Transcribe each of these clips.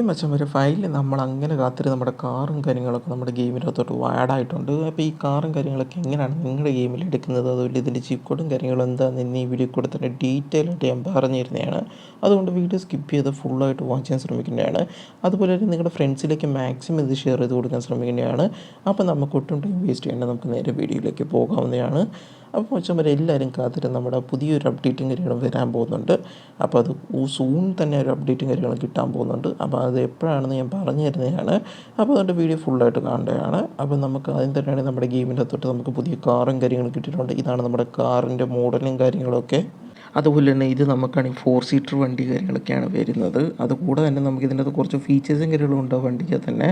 മച്ചാന്മാരെ finally നമ്മളങ്ങനെ കാത്തിരുന്ന് നമ്മുടെ കാറും കാര്യങ്ങളൊക്കെ നമ്മുടെ ഗെയിമിനകത്തോട്ട് ആഡായിട്ടുണ്ട്. അപ്പോൾ ഈ കാറും കാര്യങ്ങളൊക്കെ എങ്ങനെയാണ് നിങ്ങളുടെ ഗെയിമിൽ എടുക്കുന്നത്, അതുപോലെ ഇതിൻ്റെ ചീപ്പ് കോഡും കാര്യങ്ങളും എന്താണെന്ന് ഇന്ന് ഈ വീഡിയോ കൂടെ തന്നെ ഡീറ്റെയിൽ ആയിട്ട് ഞാൻ പറഞ്ഞു തരുന്നതാണ്. അതുകൊണ്ട് വീഡിയോ സ്കിപ്പ് ചെയ്ത് ഫുള്ളായിട്ട് വാച്ച് ചെയ്യാൻ ശ്രമിക്കുന്നതാണ്. അതുപോലെ തന്നെ നിങ്ങളുടെ ഫ്രണ്ട്സിലേക്ക് മാക്സിമം ഇത് ഷെയർ ചെയ്ത് കൊടുക്കാൻ ശ്രമിക്കുന്നതാണ്. അപ്പോൾ നമുക്ക് ഒട്ടും ടൈം വേസ്റ്റ് ചെയ്യേണ്ട, നമുക്ക് നേരെ വീഡിയോയിലേക്ക് പോകാവുന്നതാണ്. അപ്പോൾ മച്ചാന്മാരെ എല്ലാവരും കാത്തിരുന്ന് നമ്മുടെ പുതിയൊരു അപ്ഡേറ്റും കാര്യങ്ങളും വരാൻ പോകുന്നുണ്ട്. അപ്പോൾ അത് സൂൺ തന്നെ ഒരു അപ്ഡേറ്റും കാര്യങ്ങളും കിട്ടാൻ പോകുന്നുണ്ട്. അപ്പോൾ അത് എപ്പോഴാണെന്ന് ഞാൻ പറഞ്ഞു തരുന്നതാണ്. അപ്പോൾ അതുകൊണ്ട് വീഡിയോ ഫുള്ളായിട്ട് കാണേണ്ടതാണ്. അപ്പോൾ നമുക്ക് ആദ്യം തന്നെയാണ് നമ്മുടെ ഗെയിമിൻ്റെ തൊട്ട് നമുക്ക് പുതിയ കാറും കാര്യങ്ങളും കിട്ടിയിട്ടുണ്ട്. ഇതാണ് നമ്മുടെ കാറിൻ്റെ മോഡലും കാര്യങ്ങളൊക്കെ. അതുപോലെ തന്നെ ഇത് നമുക്കാണെങ്കിൽ 4 സീറ്റർ വണ്ടി കാര്യങ്ങളൊക്കെയാണ് വരുന്നത്. അതുകൂടെ തന്നെ നമുക്ക് ഇതിൻ്റെ അകത്ത് കുറച്ച് ഫീച്ചേഴ്സും കാര്യങ്ങളും ഉണ്ട് വണ്ടിക്ക് തന്നെ.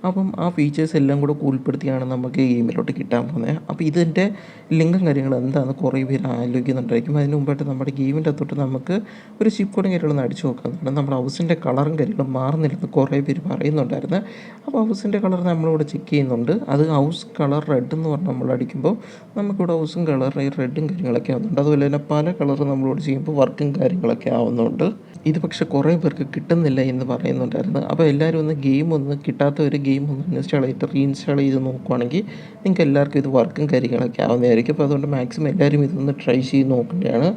അപ്പം ആ ഫീച്ചേഴ്സ് എല്ലാം കൂടെ ഉൾപ്പെടുത്തിയാണ് നമുക്ക് ഗെയിമിലോട്ട് കിട്ടാൻ പോകുന്നത്. അപ്പോൾ ഇതിൻ്റെ ലിങ്കും കാര്യങ്ങളും എന്താണെന്ന് കുറേ പേര് ആലോചിക്കുന്നുണ്ടായിരിക്കും. അതിന് മുമ്പായിട്ട് നമ്മുടെ ഗെയിമിൻ്റെ അകത്തോട്ട് നമുക്ക് ഒരു ചിപ്പ് കോഡും കാര്യങ്ങളൊന്ന് അടിച്ചു നോക്കാവുന്നതാണ്. നമ്മുടെ ഹൗസിൻ്റെ കളറും കാര്യങ്ങളും മാറുന്നില്ലെന്ന് കുറേ പേര് പറയുന്നുണ്ടായിരുന്നു. അപ്പോൾ ഹൗസിൻ്റെ കളർ നമ്മളിവിടെ ചെക്ക് ചെയ്യുന്നുണ്ട്. അത് ഹൗസ് കളർ റെഡ് എന്ന് പറഞ്ഞ് നമ്മൾ അടിക്കുമ്പോൾ നമുക്കിവിടെ ഹൗസും കളർ റെഡും കാര്യങ്ങളൊക്കെ ആവുന്നുണ്ട്. അതുപോലെ തന്നെ പല കളർ നമ്മളിവിടെ ചെയ്യുമ്പോൾ വർക്കും കാര്യങ്ങളൊക്കെ ആവുന്നുണ്ട്. ഇത് പക്ഷേ കുറേ പേർക്ക് കിട്ടുന്നില്ല എന്ന് പറയുന്നുണ്ടായിരുന്നു. അപ്പോൾ എല്ലാവരും ഒന്ന് ഗെയിം ഗെയിം ഒന്ന് ഇൻസ്റ്റാൾ ചെയ്തിട്ട് റീഇൻസ്റ്റാൾ ചെയ്ത് നോക്കുവാണെങ്കിൽ നിങ്ങൾക്ക് എല്ലാവർക്കും ഇത് വർക്കും കാര്യങ്ങളൊക്കെ ആവുന്നതായിരിക്കും. അപ്പോൾ അതുകൊണ്ട് മാക്സിമം എല്ലാവരും ഇതൊന്ന് ട്രൈ ചെയ്ത് നോക്കേണ്ടതാണ്.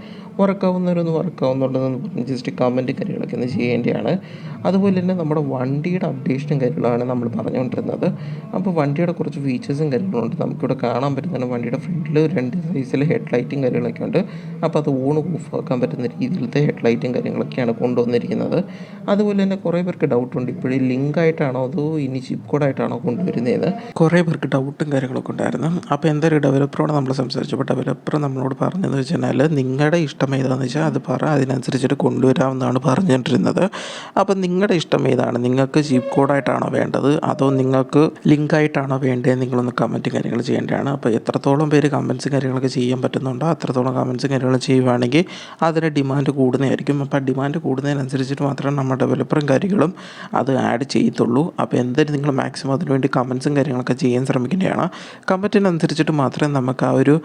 വർക്കാവുന്നവരൊന്ന് വർക്കാവുന്നുണ്ടെന്ന് പറഞ്ഞ് ജസ്റ്റ് കമൻറ്റ് കാര്യങ്ങളൊക്കെ ഒന്ന് ചെയ്യേണ്ടതാണ്. അതുപോലെ തന്നെ നമ്മുടെ വണ്ടിയുടെ അപ്ഡേഷനും കാര്യങ്ങളാണ് നമ്മൾ പറഞ്ഞുകൊണ്ടിരുന്നത്. അപ്പോൾ വണ്ടിയുടെ കുറച്ച് ഫീച്ചേഴ്സും കാര്യങ്ങളുണ്ട്. നമുക്കിവിടെ കാണാൻ പറ്റുന്നതാണ് വണ്ടിയുടെ ഫ്രണ്ടിൽ 2 സൈസിൽ ഹെഡ് ലൈറ്റും കാര്യങ്ങളൊക്കെ ഉണ്ട്. അപ്പോൾ അത് ഓൺ ഓഫ് ആക്കാൻ പറ്റുന്ന രീതിയിലത്തെ ഹെഡ് ലൈറ്റും കാര്യങ്ങളൊക്കെയാണ് കൊണ്ടുവന്നിരിക്കുന്നത്. അതുപോലെ തന്നെ കുറേ പേർക്ക് ഡൗട്ടുണ്ട്, ഇപ്പോഴും ലിങ്ക് ആയിട്ടാണോ അതോ ഇനി ചിപ്പ് കോഡായിട്ടാണോ കൊണ്ടുവരുന്നതെന്ന് കുറേ പേർക്ക് ഡൗട്ടും കാര്യങ്ങളൊക്കെ ഉണ്ടായിരുന്നു. അപ്പോൾ എന്തായാലും ഡെവലപ്പറോട് നമ്മൾ സംസാരിച്ചപ്പോൾ ഡെവലപ്പർ നമ്മളോട് പറഞ്ഞതെന്ന് വെച്ച് കഴിഞ്ഞാൽ നിങ്ങളുടെ ഇഷ്ടം ഏതാണെന്ന് വെച്ചാൽ അത് പറ, അതിനനുസരിച്ചിട്ട് കൊണ്ടുവരാമെന്നാണ് പറഞ്ഞുകൊണ്ടിരുന്നത്. അപ്പം നിങ്ങളുടെ ഇഷ്ടം ഏതാണ്? നിങ്ങൾക്ക് ചീപ്പ് കോഡായിട്ടാണോ വേണ്ടത് അതോ നിങ്ങൾക്ക് ലിങ്ക് ആയിട്ടാണോ വേണ്ടത്? നിങ്ങളൊന്ന് കമൻറ്റും കാര്യങ്ങൾ ചെയ്യേണ്ടതാണ്. അപ്പോൾ എത്രത്തോളം പേര് കമൻറ്റ്സും കാര്യങ്ങളൊക്കെ ചെയ്യാൻ പറ്റുന്നുണ്ടോ അത്രത്തോളം കമൻറ്റ്സും കാര്യങ്ങളും ചെയ്യുവാണെങ്കിൽ അതിന് ഡിമാൻഡ് കൂടുന്നതായിരിക്കും. അപ്പോൾ ഡിമാൻഡ് കൂടുന്നതിനനുസരിച്ചിട്ട് മാത്രമേ നമ്മുടെ ഡെവലപ്പറും കാര്യങ്ങളും അത് ആഡ് ചെയ്യത്തുള്ളൂ. അപ്പോൾ എന്തായാലും നിങ്ങൾ മാക്സിമം അതിനുവേണ്ടി കമൻറ്റ്സും കാര്യങ്ങളൊക്കെ ചെയ്യാൻ ശ്രമിക്കേണ്ടതാണ്. കമൻറ്റിനനുസരിച്ചിട്ട് മാത്രമേ നമുക്ക് ആ ഒരു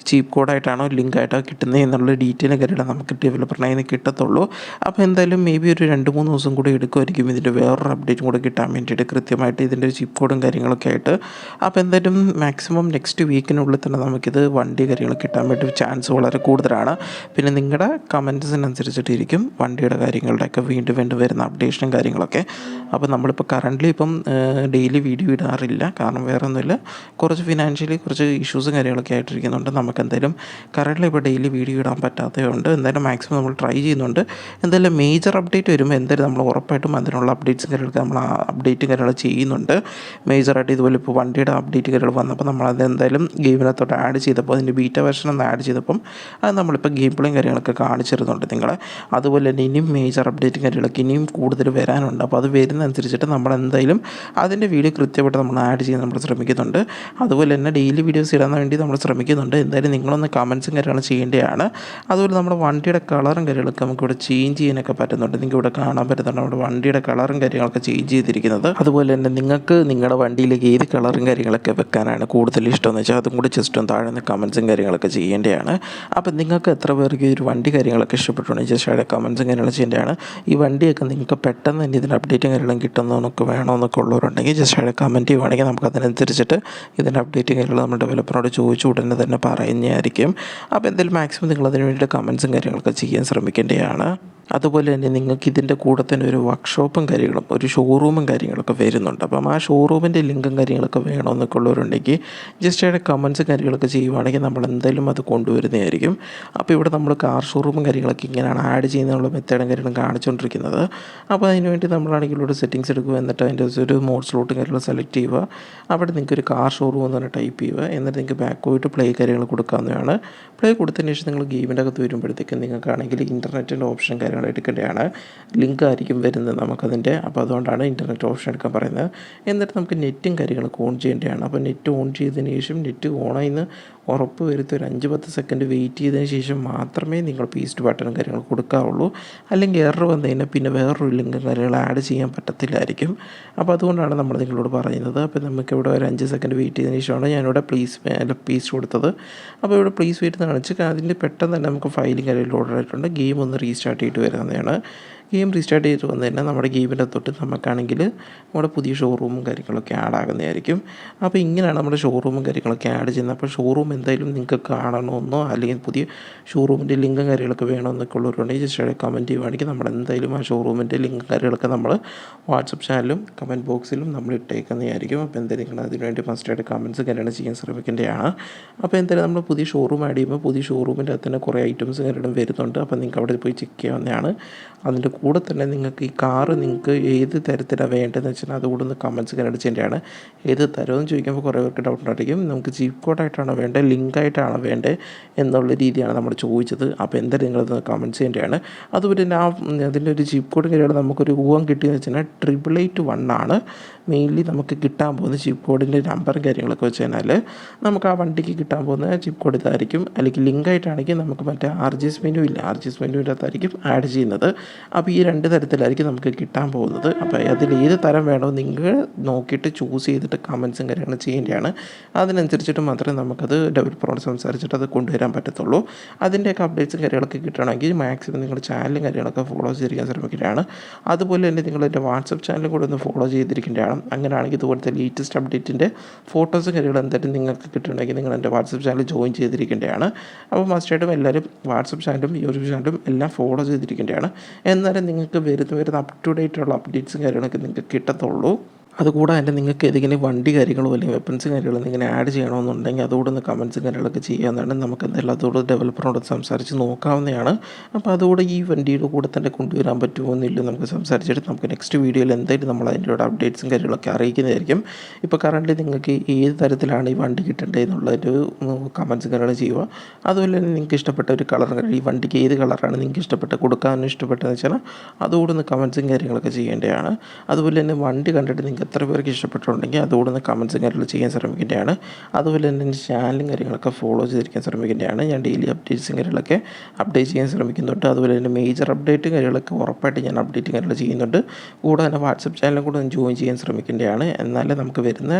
ചീപ്പ് കോഡായിട്ടാണോ ലിങ്ക് ആയിട്ടോ കിട്ടുന്നത് എന്നുള്ള ഡീറ്റെയിൽ കാര്യങ്ങൾ നമുക്ക് ഡെവലപ്പറിനായി നിന്ന് കിട്ടത്തുള്ളൂ. അപ്പോൾ എന്തായാലും മേ ബി ഒരു 2-3 ദിവസം കൂടി എടുക്കുമായിരിക്കും ഇതിൻ്റെ വേറൊരു അപ്ഡേറ്റും കൂടെ കിട്ടാൻ വേണ്ടിയിട്ട്, കൃത്യമായിട്ട് ഇതിൻ്റെ ചിപ്പ് കോഡും കാര്യങ്ങളൊക്കെ ആയിട്ട്. അപ്പോൾ എന്തായാലും മാക്സിമം നെക്സ്റ്റ് വീക്കിനുള്ളിൽ തന്നെ നമുക്കിത് വണ്ടി കാര്യങ്ങൾ കിട്ടാൻ വേണ്ടി ചാൻസ് വളരെ കൂടുതലാണ്. പിന്നെ നിങ്ങളുടെ കമൻറ്റ്സിനനുസരിച്ചിട്ടിരിക്കും വണ്ടിയുടെ കാര്യങ്ങളുടെയൊക്കെ വീണ്ടും വീണ്ടും വരുന്ന അപ്ഡേഷനും കാര്യങ്ങളൊക്കെ. അപ്പോൾ നമ്മളിപ്പോൾ കറൻ്റ്ലി ഡെയിലി വീഡിയോ ഇടാറില്ല, കാരണം വേറെ ഒന്നുമില്ല, കുറച്ച് ഫിനാൻഷ്യലി കുറച്ച് ഇഷ്യൂസും കാര്യങ്ങളൊക്കെ ആയിട്ടിരിക്കുന്നുണ്ട്. നമുക്ക് എന്തായാലും കറൻ്റ്ലി ഇപ്പോൾ ഡെയിലി വീഡിയോ ഇടാൻ പറ്റാത്തതുകൊണ്ട് എന്തായാലും മാക്സിമം നമ്മൾ ട്രൈ ചെയ്യുന്നുണ്ട്. എന്തായാലും മേജർ അപ്ഡേറ്റ് വരുമ്പോൾ എന്തായാലും നമ്മൾ ഉറപ്പായിട്ടും അതിനുള്ള അപ്ഡേറ്റ്സും കാര്യങ്ങളൊക്കെ നമ്മൾ അപ്ഡേറ്റും കാര്യങ്ങൾ ചെയ്യുന്നുണ്ട്. മേജറായിട്ട് ഇതുപോലെ ഇപ്പോൾ വണ്ടിയുടെ അപ്ഡേറ്റ് കാര്യങ്ങൾ വന്നപ്പോൾ നമ്മളത് എന്തായാലും ഗെയിമിനകത്തോട്ട് ആഡ് ചെയ്തപ്പോൾ അതിൻ്റെ ബീറ്റ വെർഷൻ ഒന്ന് ആഡ് ചെയ്തപ്പം അത് നമ്മളിപ്പോൾ ഗെയിം പ്ലേയും കാര്യങ്ങളൊക്കെ കാണിച്ചിരുന്നുണ്ട് നിങ്ങളെ. അതുപോലെ തന്നെ ഇനിയും മേജർ അപ്ഡേറ്റും കാര്യങ്ങളൊക്കെ ഇനിയും കൂടുതൽ വരാനുണ്ട്. അപ്പോൾ അത് വരുന്നതനുസരിച്ചിട്ട് നമ്മളെന്തായാലും അതിൻ്റെ വീഡിയോ കൃത്യമായിട്ട് നമ്മൾ ആഡ് ചെയ്യാൻ നമ്മൾ ശ്രമിക്കുന്നുണ്ട്. അതുപോലെ തന്നെ ഡെയിലി വീഡിയോസ് ഇടാൻ വേണ്ടി നമ്മൾ ശ്രമിക്കുന്നുണ്ട്. എന്തായാലും നിങ്ങളൊന്ന് കമൻറ്റ്സും കാര്യങ്ങളും ചെയ്യേണ്ടതാണ്. അതുപോലെ നമ്മുടെ വണ്ടിയുടെ കളറും കാര്യങ്ങളൊക്കെ നമുക്കിവിടെ ചേഞ്ച് ചെയ്യാനൊക്കെ പറ്റുന്നുണ്ട്. നിങ്ങൾക്ക് ഇവിടെ കാണാൻ പറ്റുന്നുണ്ട് നമ്മുടെ വണ്ടിയുടെ കളറും കാര്യങ്ങളൊക്കെ ചേഞ്ച് ചെയ്തിരിക്കുന്നത്. അതുപോലെ തന്നെ നിങ്ങൾക്ക് നിങ്ങളുടെ വണ്ടിയിലേക്ക് ഏത് കളറും കാര്യങ്ങളൊക്കെ വെക്കാനാണ് കൂടുതൽ ഇഷ്ടമെന്ന് വെച്ചാൽ അതും കൂടി ജസ്റ്റ് ഒന്ന് താഴെ നിന്ന് കമൻറ്റ്സും കാര്യങ്ങളൊക്കെ ചെയ്യേണ്ടതാണ്. അപ്പോൾ നിങ്ങൾക്ക് എത്ര പേർക്ക് ഒരു വണ്ടി കാര്യങ്ങളൊക്കെ ഇഷ്ടപ്പെട്ടുണ്ടെങ്കിൽ ജസ്റ്റ് അവിടെ കമൻറ്റ്സും കാര്യങ്ങളും ചെയ്യേണ്ടതാണ്. ഈ വണ്ടിയൊക്കെ നിങ്ങൾക്ക് പെട്ടെന്ന് തന്നെ ഇതിൻ്റെ അപ്ഡേറ്റും കാര്യങ്ങളും കിട്ടുന്നതൊക്കെ വേണമെന്നൊക്കെ ഉള്ളവരുണ്ടെങ്കിൽ ജസ്റ്റ് അവിടെ കമൻറ്റ് ചെയ്യുവാണെങ്കിൽ നമുക്ക് അതിനനുസരിച്ചിട്ട് ഇതിൻ്റെ അപ്ഡേറ്റും കാര്യങ്ങളും നമ്മൾ ഡെവലപ്പറോട് ചോദിച്ചു ഉടനെ തന്നെ പറയുന്നതായിരിക്കും. അപ്പോൾ എന്തായാലും മാക്സിമം നിങ്ങൾ അതിന് വേണ്ടിയിട്ട് കമൻറ്റ്സും കാര്യങ്ങളൊക്കെ ചെയ്യാൻ ശ്രമിക്കേണ്ടതാണ്. അതുപോലെ തന്നെ നിങ്ങൾക്ക് ഇതിൻ്റെ കൂടെ തന്നെ ഒരു വർക്ക്ഷോപ്പും കാര്യങ്ങളും ഒരു ഷോറൂമും കാര്യങ്ങളൊക്കെ വരുന്നുണ്ട്. അപ്പം ആ ഷോറൂമിൻ്റെ ലിങ്കും കാര്യങ്ങളൊക്കെ വേണമെന്നൊക്കെ ഉള്ളവരുണ്ടെങ്കിൽ ജസ്റ്റ് അവിടെ കമൻറ്റ്സ് കാര്യങ്ങളൊക്കെ ചെയ്യുവാണെങ്കിൽ നമ്മൾ എന്തായാലും അത് കൊണ്ടുവരുന്നതായിരിക്കും. അപ്പോൾ ഇവിടെ നമ്മൾ കാർ ഷോറൂമും കാര്യങ്ങളൊക്കെ ഇങ്ങനെയാണ് ആഡ് ചെയ്യുന്നതിനുള്ള മെത്തേഡും കാര്യങ്ങളും കാണിച്ചുകൊണ്ടിരിക്കുന്നത്. അപ്പോൾ അതിന് വേണ്ടി നമ്മളാണെങ്കിൽ ഇവിടെ സെറ്റിങ്സ് എടുക്കുക, എന്നിട്ട് അതിൻ്റെ ഒരു മോഡ് സ്ലോട്ടും കാര്യങ്ങളും സെലക്ട് ചെയ്യുക. അവിടെ നിങ്ങൾക്ക് ഒരു കാർ ഷോറൂം എന്ന് പറഞ്ഞാൽ ടൈപ്പ് ചെയ്യുക. എന്നിട്ട് നിങ്ങൾക്ക് ബാക്ക് പോയിട്ട് പ്ലേ കാര്യങ്ങൾ കൊടുക്കാവുന്നതാണ്. പ്ലേ കൊടുത്തതിന് ശേഷം നിങ്ങൾ ഗെയിമിൻ്റെ അകത്ത് വരുമ്പോഴത്തേക്കും നിങ്ങൾക്കാണെങ്കിൽ ഇൻ്റർനെറ്റിൻ്റെ ഓപ്ഷൻ കാര്യങ്ങൾ എടുക്കേണ്ടതാണ്. ലിങ്ക് ആയിരിക്കും വരുന്നത് നമുക്കതിൻ്റെ. അപ്പോൾ അതുകൊണ്ടാണ് ഇൻ്റർനെറ്റ് ഓപ്ഷൻ എടുക്കാൻ പറയുന്നത്. എന്നിട്ട് നമുക്ക് നെറ്റും കാര്യങ്ങളൊക്കെ ഓൺ ചെയ്യേണ്ടതാണ്. അപ്പോൾ നെറ്റ് ഓൺ ചെയ്തതിന് ശേഷം നെറ്റ് ഓണായിന്ന് ഉറപ്പ് വരുത്തി ഒരു 5-10 സെക്കൻഡ് വെയിറ്റ് ചെയ്തതിന് ശേഷം മാത്രമേ നിങ്ങൾ പീസ്റ്റ് ബട്ടണും കാര്യങ്ങൾ കൊടുക്കാവുള്ളൂ. അല്ലെങ്കിൽ എറർ വന്നു കഴിഞ്ഞാൽ പിന്നെ വേറൊരു ലിങ്കും കാര്യങ്ങൾ ആഡ് ചെയ്യാൻ പറ്റത്തില്ലായിരിക്കും. അപ്പോൾ അതുകൊണ്ടാണ് നമ്മൾ നിങ്ങളോട് പറയുന്നത്. അപ്പോൾ നമുക്കിവിടെ ഒരു 5 സെക്കൻഡ് വെയിറ്റ് ചെയ്തതിന് ശേഷമാണ് ഞാനിവിടെ പീസ് കൊടുത്തത്. അപ്പോൾ ഇവിടെ പ്ലീസ് വെയിറ്റ് എന്ന് കാണിച്ച് അതിൻ്റെ പെട്ടെന്ന് തന്നെ നമുക്ക് ഫയലും കാര്യങ്ങൾ ലോഡ് ആയിട്ടുണ്ട്. ഗെയിം ഒന്ന് റീസ്റ്റാർട്ട് ചെയ്തിട്ട് വരുന്നതാണ്. ഗെയിം റീസ്റ്റാർട്ട് ചെയ്തിട്ട് വന്നു കഴിഞ്ഞാൽ നമ്മുടെ ഗെയിമിൻ്റെ തൊട്ട് നമുക്കാണെങ്കിൽ നമ്മുടെ പുതിയ ഷോറൂമും കാര്യങ്ങളൊക്കെ ആഡ് ആകുന്നതായിരിക്കും. അപ്പോൾ ഇങ്ങനെയാണ് നമ്മുടെ ഷോറൂമും കാര്യങ്ങളൊക്കെ ആഡ് ചെയ്യുന്നത്. അപ്പോൾ ഷോറൂം എന്തായാലും നിങ്ങൾക്ക് കാണണമെന്നോ അല്ലെങ്കിൽ പുതിയ ഷോറൂമിൻ്റെ ലിങ്കും കാര്യങ്ങളൊക്കെ വേണമെന്നൊക്കെ ഉള്ളവരുണ്ടെങ്കിൽ ജസ്റ്റ് കമൻറ്റ് ചെയ്യുവാണെങ്കിൽ നമ്മൾ എന്തായാലും ആ ഷോറൂമിൻ്റെ ലിങ്കും കാര്യങ്ങളൊക്കെ നമ്മൾ വാട്സപ്പ് ചാനലും കമൻറ്റ് ബോക്സിലും നമ്മൾ ഇട്ടേക്കുന്നതായിരിക്കും. അപ്പോൾ എന്തായാലും നിങ്ങൾ അതിനുവേണ്ടി ഫസ്റ്റായിട്ട് കമൻറ്റ്സ് കാര്യങ്ങൾ ചെയ്യാൻ ശ്രമിക്കേണ്ടതാണ്. അപ്പോൾ എന്തായാലും നമ്മൾ പുതിയ ഷോറൂം ആഡ് ചെയ്യുമ്പോൾ പുതിയ ഷോറൂമിൻ്റെ അകത്ത് തന്നെ കുറേ ഐറ്റംസ് കാര്യങ്ങളും വരുന്നുണ്ട്. അപ്പോൾ നിങ്ങൾക്ക് അവിടെ പോയി ചെക്ക് ചെയ്യാവുന്നതാണ്. അതിൻ്റെ കൂടെ തന്നെ നിങ്ങൾക്ക് ഈ കാറ് നിങ്ങൾക്ക് ഏത് തരത്തിലാണ് വേണ്ടതെന്ന് വെച്ചാൽ അതുകൂടെ ഒന്ന് കമൻറ്റ്സ് കാര്യങ്ങൾ ചെയ്യേണ്ടതാണ്. ഏത് തരമെന്ന് ചോദിക്കുമ്പോൾ കുറേ പേർക്ക് ഡൗട്ട് ഉണ്ടായിരിക്കും. നമുക്ക് ചീപ്പ് കോഡായിട്ടാണോ വേണ്ടത്, ലിങ്കായിട്ടാണോ വേണ്ടത് എന്നുള്ള രീതിയാണ് നമ്മൾ ചോദിച്ചത്. അപ്പോൾ എന്തായാലും നിങ്ങളത് കമൻറ്റ്സ് ചെയ്യേണ്ടതാണ്. അതുപോലെ തന്നെ അതിൻ്റെ ഒരു ചീപ്പ് കോഡ് കാര്യങ്ങൾ നമുക്കൊരു ഊഹം കിട്ടിയെന്ന് വെച്ചാൽ 881 ആണ് മെയിൻലി നമുക്ക് കിട്ടാൻ പോകുന്ന ചീപ്പ് കോഡിൻ്റെ നമ്പറും കാര്യങ്ങളൊക്കെ വെച്ച് കഴിഞ്ഞാൽ നമുക്ക് ആ വണ്ടിക്ക് കിട്ടാൻ പോകുന്ന ചീപ്പ് കോഡ് ഇതായിരിക്കും. അല്ലെങ്കിൽ ലിങ്കായിട്ടാണെങ്കിൽ നമുക്ക് മറ്റേ RGS മെനു ഇല്ല, RGS മെനുവിൻ്റെ അകത്തായിരിക്കും ആഡ് ചെയ്യുന്നത്. അപ്പോൾ ഈ 2 തരത്തിലായിരിക്കും നമുക്ക് കിട്ടാൻ പോകുന്നത്. അപ്പോൾ അതിൽ ഏത് തരം വേണോ നിങ്ങൾ നോക്കിയിട്ട് ചൂസ് ചെയ്തിട്ട് കമൻറ്റ്സും കാര്യങ്ങളും ചെയ്യേണ്ടതാണ്. അതിനനുസരിച്ചിട്ട് മാത്രമേ നമുക്കത് ഡെവലപ്പറോട് സംസാരിച്ചിട്ട് അത് കൊണ്ടുവരാൻ പറ്റത്തുള്ളൂ. അതിൻ്റെയൊക്കെ അപ്ഡേറ്റ്സും കാര്യങ്ങളൊക്കെ കിട്ടണമെങ്കിൽ മാക്സിമം നിങ്ങൾ ചാനലും കാര്യങ്ങളൊക്കെ ഫോളോ ചെയ്തിരിക്കാൻ ശ്രമിക്കുകയാണ്. അതുപോലെ തന്നെ നിങ്ങൾ എൻ്റെ വാട്സപ്പ് ചാനലും കൂടെ ഒന്ന് ഫോളോ ചെയ്തിരിക്കേണ്ടതാണ്. അങ്ങനെയാണെങ്കിൽ ഇതുപോലത്തെ ലേറ്റസ്റ്റ് അപ്ഡേറ്റിൻ്റെ ഫോട്ടോസും കാര്യങ്ങളും എന്തായാലും നിങ്ങൾക്ക് കിട്ടണമെങ്കിൽ നിങ്ങൾ എൻ്റെ വാട്സപ്പ് ചാനൽ ജോയിൻ ചെയ്തിരിക്കേണ്ടതാണ്. അപ്പോൾ മസ്റ്റായിട്ടും എല്ലാവരും വാട്സപ്പ് ചാനലും യൂട്യൂബ് ചാനലും എല്ലാം ഫോളോ ചെയ്തിരിക്കേണ്ടതാണ്. എന്നാലും നിങ്ങൾക്ക് വരുന്ന അപ് ടു ഡേറ്റ് ഉള്ള അപ്ഡേറ്റ്സും കാര്യങ്ങളൊക്കെ നിങ്ങൾക്ക് കിട്ടത്തുള്ളൂ. അതുകൂടാതെ തന്നെ നിങ്ങൾക്ക് ഏതെങ്കിലും വണ്ടി കാര്യങ്ങളോ അല്ലെങ്കിൽ വെപ്പൺസ് കാര്യങ്ങളോ ഇങ്ങനെ ആഡ് ചെയ്യണമെന്നുണ്ടെങ്കിൽ അതുകൂടെ ഒന്ന് കമൻറ്റ്സും കാര്യങ്ങളൊക്കെ ചെയ്യാവുന്നതാണ്. നമുക്ക് എന്തായാലും അതോട് ഡെവലപ്പറിനോട് സംസാരിച്ച് നോക്കാവുന്നതാണ്. അപ്പോൾ അതുകൂടെ ഈ വണ്ടിയുടെ കൂടെ തന്നെ കൊണ്ടുവരാൻ പറ്റുമോ എന്നില്ല നമുക്ക് സംസാരിച്ചിട്ട് നമുക്ക് നെക്സ്റ്റ് വീഡിയോയിൽ എന്തായാലും നമ്മൾ അതിൻ്റെ കൂടെ അപ്ഡേറ്റ്സും കാര്യങ്ങളൊക്കെ അറിയിക്കുന്നതായിരിക്കും. ഇപ്പോൾ കറൻ്റ് നിങ്ങൾക്ക് ഏത് തരത്തിലാണ് ഈ വണ്ടി കിട്ടേണ്ടത് എന്നുള്ളൊരു കമൻറ്റ്സും കാര്യങ്ങളും ചെയ്യുക. അതുപോലെ തന്നെ നിങ്ങൾക്ക് ഇഷ്ടപ്പെട്ട ഒരു കളർ, ഈ വണ്ടിക്ക് ഏത് കളറാണ് നിങ്ങൾക്ക് കൊടുക്കാനും ഇഷ്ടപ്പെട്ടതെന്ന് വെച്ചാൽ അതുകൂടെ ഒന്ന് കമൻറ്റ്സും കാര്യങ്ങളൊക്കെ ചെയ്യേണ്ടതാണ്. അതുപോലെ തന്നെ വണ്ടി കണ്ടിട്ട് നിങ്ങൾക്ക് എത്ര പേർക്ക് ഇഷ്ടപ്പെട്ടിട്ടുണ്ടെങ്കിൽ അതുകൂടെ ഒന്ന് കമൻറ്റ്സും കാര്യങ്ങൾ ചെയ്യാൻ ശ്രമിക്കേണ്ടതാണ്. അതുപോലെ തന്നെ എൻ്റെ ചാനലും കാര്യങ്ങളൊക്കെ ഫോളോ ചെയ്തിരിക്കാൻ ശ്രമിക്കേണ്ടതാണ്. ഞാൻ ഡെയിലി അപ്ഡേറ്റ്സും കാര്യങ്ങളൊക്കെ അപ്ഡേറ്റ് ചെയ്യാൻ ശ്രമിക്കുന്നുണ്ട്. അതുപോലെ തന്നെ മേജർ അപ്ഡേറ്റും കാര്യങ്ങളൊക്കെ ഉറപ്പായിട്ട് ഞാൻ അപ്ഡേറ്റും കാര്യങ്ങൾ ചെയ്യുന്നുണ്ട്. കൂടാതെ തന്നെ വാട്സപ്പ് ചാനലും കൂടെ ഒന്ന് ജോയിൻ ചെയ്യാൻ ശ്രമിക്കേണ്ടതാണ്. എന്നാലേ നമുക്ക് വരുന്ന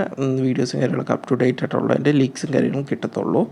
വീഡിയോസും കാര്യങ്ങളൊക്കെ അപ് ടു ഡേറ്റ് ആയിട്ടുള്ള എൻ്റെ ലീക്സും കാര്യങ്ങളും കിട്ടത്തുള്ളൂ.